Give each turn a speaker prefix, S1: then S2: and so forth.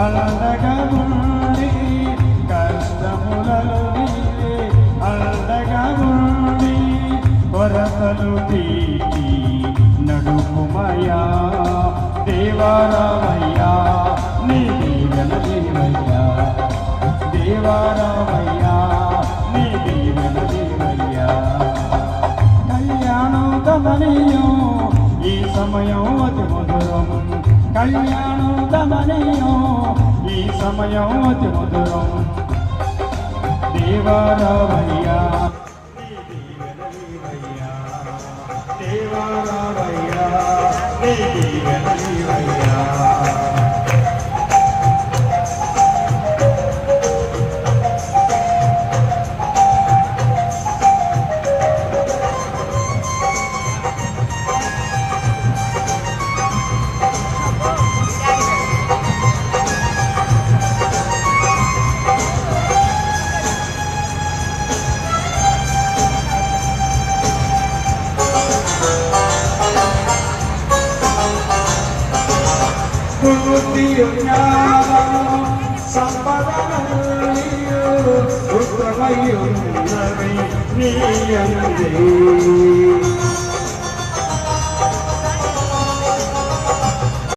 S1: అండగా ఉండి కష్టములలో నీవే అండగా ఉండి కొరతలు తీర్చి నడుపుమయ్యా దేవారామయ్యా నీ దీవెన దేవయ్యా దేవారామయ్యా నీ దీవెన దేవయ్యా కళ్యాణం గమనీయం ఈ సమయం అతి మధురం కళ్యాణం గమనీయం ఈ సమయం అతి మధురం దేవారామయ్యా నీ దీవెన దేవయ్యా దేవారామయ్యా నీ దీవెన దేవయ్యా సంపదనీయు ఉత్తమయున్నవి నీ అందే